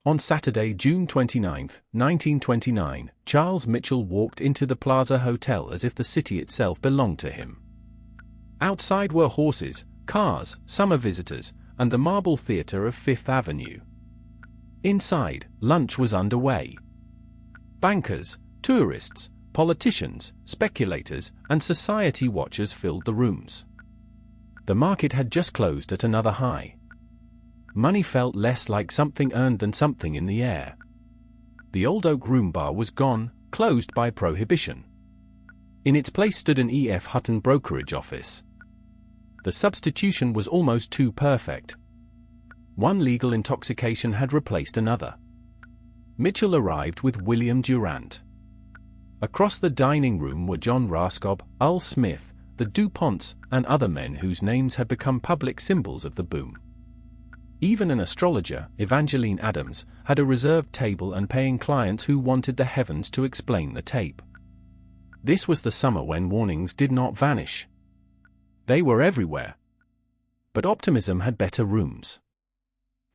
On Saturday, June 29, 1929, Charles Mitchell walked into the Plaza Hotel as if the city itself belonged to him. Outside were horses, cars, summer visitors, and the Marble Theatre of Fifth Avenue. Inside, lunch was underway. Bankers, tourists, politicians, speculators, and society watchers filled the rooms. The market had just closed at another high. Money felt less like something earned than something in the air. The Old Oak Room bar was gone, closed by prohibition. In its place stood an E.F. Hutton brokerage office. The substitution was almost too perfect. One legal intoxication had replaced another. Mitchell arrived with William Durant. Across the dining room were John Raskob, Earl Smith, the DuPonts, and other men whose names had become public symbols of the boom. Even an astrologer, Evangeline Adams, had a reserved table and paying clients who wanted the heavens to explain the tape. This was the summer when warnings did not vanish. They were everywhere. But optimism had better rooms.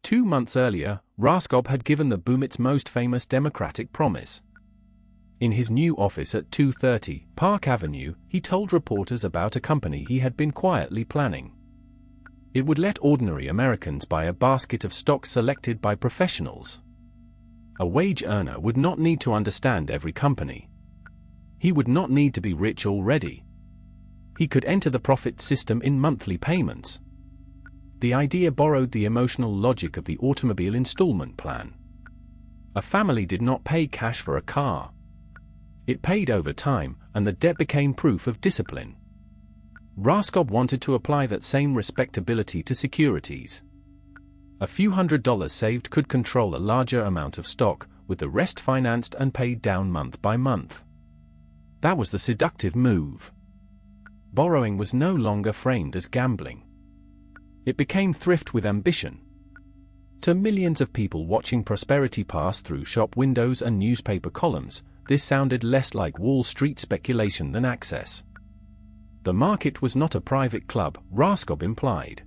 2 months earlier, Raskob had given the boom its most famous Democratic promise. In his new office at 230 Park Avenue, he told reporters about a company he had been quietly planning. It would let ordinary Americans buy a basket of stocks selected by professionals. A wage earner would not need to understand every company. He would not need to be rich already. He could enter the profit system in monthly payments. The idea borrowed the emotional logic of the automobile installment plan. A family did not pay cash for a car. It paid over time, and the debt became proof of discipline. Raskob wanted to apply that same respectability to securities. A few $100s saved could control a larger amount of stock, with the rest financed and paid down month by month. That was the seductive move. Borrowing was no longer framed as gambling. It became thrift with ambition. To millions of people watching prosperity pass through shop windows and newspaper columns, this sounded less like Wall Street speculation than access. The market was not a private club, Raskob implied.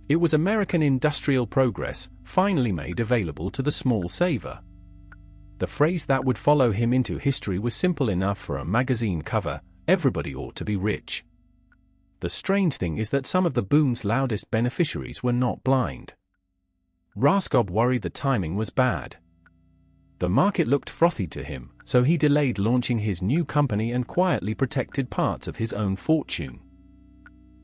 It was American industrial progress, finally made available to the small saver. The phrase that would follow him into history was simple enough for a magazine cover: everybody ought to be rich. The strange thing is that some of the boom's loudest beneficiaries were not blind. Raskob worried the timing was bad. The market looked frothy to him, so he delayed launching his new company and quietly protected parts of his own fortune.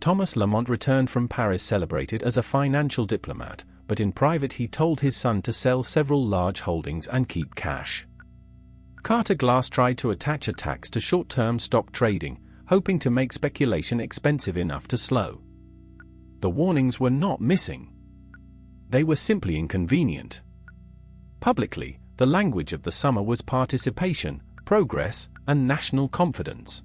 Thomas Lamont returned from Paris celebrated as a financial diplomat, but in private he told his son to sell several large holdings and keep cash. Carter Glass tried to attach a tax to short-term stock trading, hoping to make speculation expensive enough to slow. The warnings were not missing. They were simply inconvenient. Publicly, the language of the summer was participation, progress, and national confidence.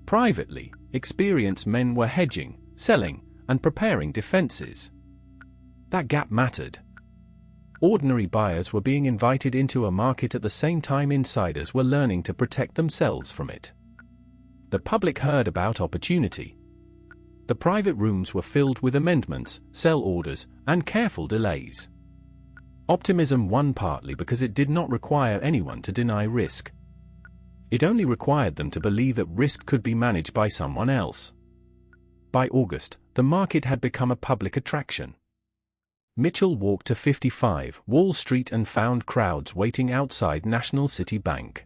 Privately, experienced men were hedging, selling, and preparing defenses. That gap mattered. Ordinary buyers were being invited into a market at the same time insiders were learning to protect themselves from it. The public heard about opportunity. The private rooms were filled with amendments, sell orders, and careful delays. Optimism won partly because it did not require anyone to deny risk. It only required them to believe that risk could be managed by someone else. By August, the market had become a public attraction. Mitchell walked to 55 Wall Street and found crowds waiting outside National City Bank.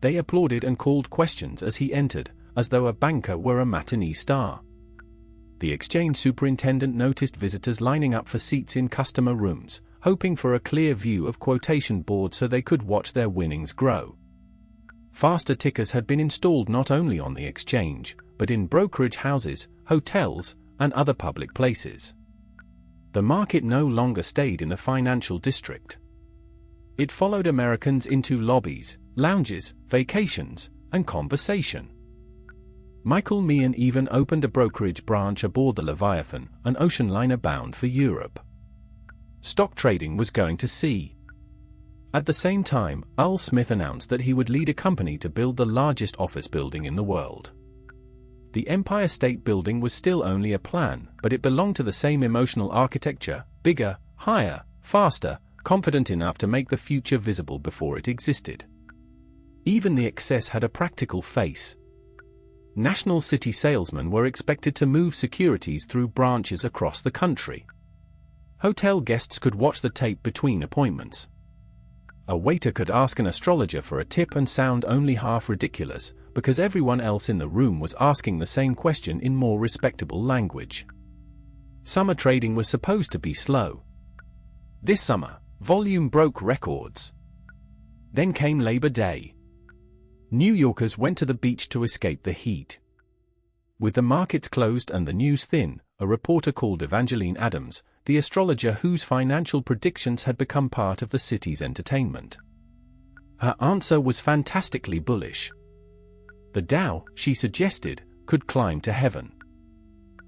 They applauded and called questions as he entered, as though a banker were a matinee star. The exchange superintendent noticed visitors lining up for seats in customer rooms, hoping for a clear view of quotation boards so they could watch their winnings grow. Faster tickers had been installed not only on the exchange, but in brokerage houses, hotels, and other public places. The market no longer stayed in the financial district. It followed Americans into lobbies, lounges, vacations, and conversation. Michael Meehan even opened a brokerage branch aboard the Leviathan, an ocean liner bound for Europe. Stock trading was going to sea. At the same time, Earl Smith announced that he would lead a company to build the largest office building in the world. The Empire State Building was still only a plan, but it belonged to the same emotional architecture: bigger, higher, faster, confident enough to make the future visible before it existed. Even the excess had a practical face. National city salesmen were expected to move securities through branches across the country. Hotel guests could watch the tape between appointments. A waiter could ask an astrologer for a tip and sound only half ridiculous, because everyone else in the room was asking the same question in more respectable language. Summer trading was supposed to be slow. This summer, volume broke records. Then came Labor Day. New Yorkers went to the beach to escape the heat. With the markets closed and the news thin, a reporter called Evangeline Adams, the astrologer whose financial predictions had become part of the city's entertainment. Her answer was fantastically bullish. The Dow, she suggested, could climb to heaven.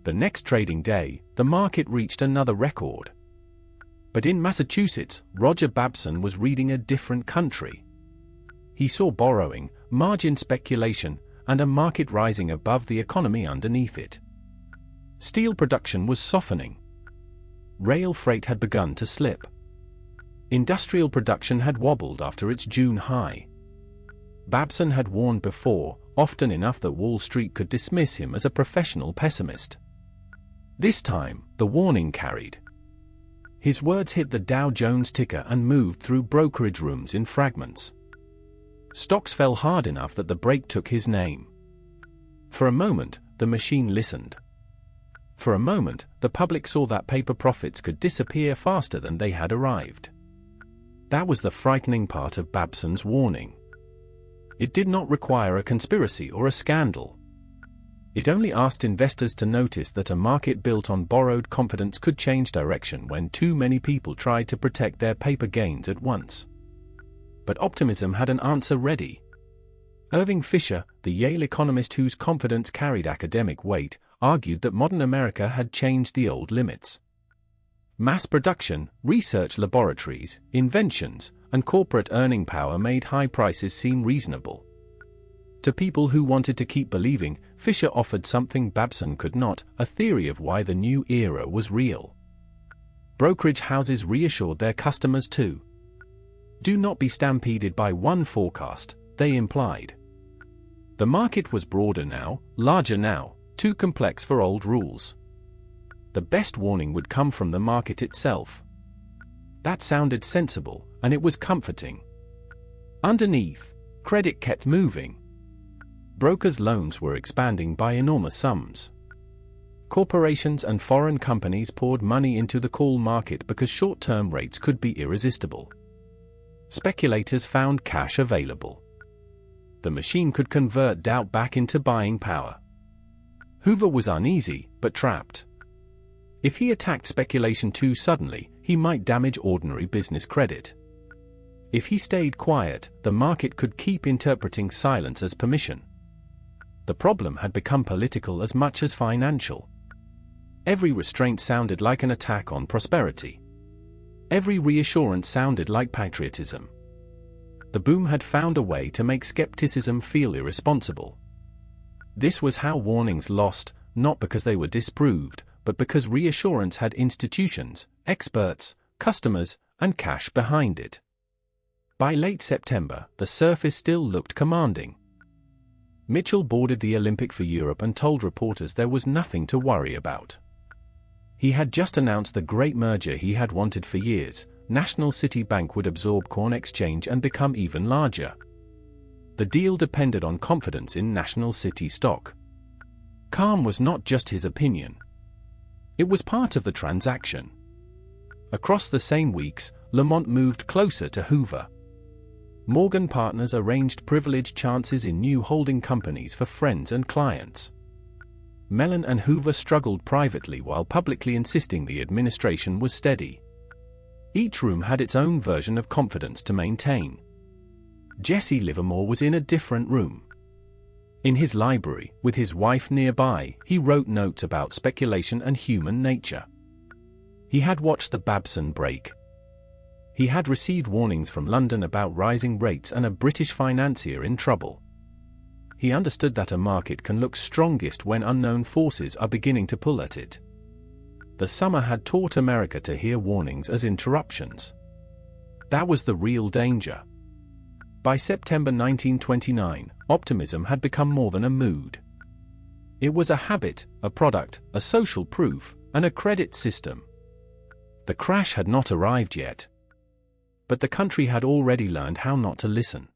The next trading day, the market reached another record. But in Massachusetts, Roger Babson was reading a different country. He saw borrowing, margin speculation, and a market rising above the economy underneath it. Steel production was softening. Rail freight had begun to slip. Industrial production had wobbled after its June high. Babson had warned before, often enough that Wall Street could dismiss him as a professional pessimist. This time, the warning carried. His words hit the Dow Jones ticker and moved through brokerage rooms in fragments. Stocks fell hard enough that the break took his name. For a moment, the machine listened. For a moment, the public saw that paper profits could disappear faster than they had arrived. That was the frightening part of Babson's warning. It did not require a conspiracy or a scandal. It only asked investors to notice that a market built on borrowed confidence could change direction when too many people tried to protect their paper gains at once. But optimism had an answer ready. Irving Fisher, the Yale economist whose confidence carried academic weight, argued that modern America had changed the old limits. Mass production, research laboratories, inventions, and corporate earning power made high prices seem reasonable. To people who wanted to keep believing, Fisher offered something Babson could not, a theory of why the new era was real. Brokerage houses reassured their customers too. Do not be stampeded by one forecast, they implied. The market was broader now, larger now, too complex for old rules. The best warning would come from the market itself. That sounded sensible, and it was comforting. Underneath, credit kept moving. Brokers' loans were expanding by enormous sums. Corporations and foreign companies poured money into the call market because short-term rates could be irresistible. Speculators found cash available. The machine could convert doubt back into buying power. Hoover was uneasy, but trapped. If he attacked speculation too suddenly, he might damage ordinary business credit. If he stayed quiet, the market could keep interpreting silence as permission. The problem had become political as much as financial. Every restraint sounded like an attack on prosperity. Every reassurance sounded like patriotism. The boom had found a way to make skepticism feel irresponsible. This was how warnings lost, not because they were disproved, but because reassurance had institutions, experts, customers, and cash behind it. By late September, the surface still looked commanding. Mitchell boarded the Olympic for Europe and told reporters there was nothing to worry about. He had just announced the great merger he had wanted for years. National City Bank would absorb Corn Exchange and become even larger. The deal depended on confidence in National City stock. Calm was not just his opinion. It was part of the transaction. Across the same weeks, Lamont moved closer to Hoover. Morgan Partners arranged privileged chances in new holding companies for friends and clients. Mellon and Hoover struggled privately while publicly insisting the administration was steady. Each room had its own version of confidence to maintain. Jesse Livermore was in a different room. In his library, with his wife nearby, he wrote notes about speculation and human nature. He had watched the Babson break. He had received warnings from London about rising rates and a British financier in trouble. He understood that a market can look strongest when unknown forces are beginning to pull at it. The summer had taught America to hear warnings as interruptions. That was the real danger. By September 1929, optimism had become more than a mood. It was a habit, a product, a social proof, and a credit system. The crash had not arrived yet. But the country had already learned how not to listen.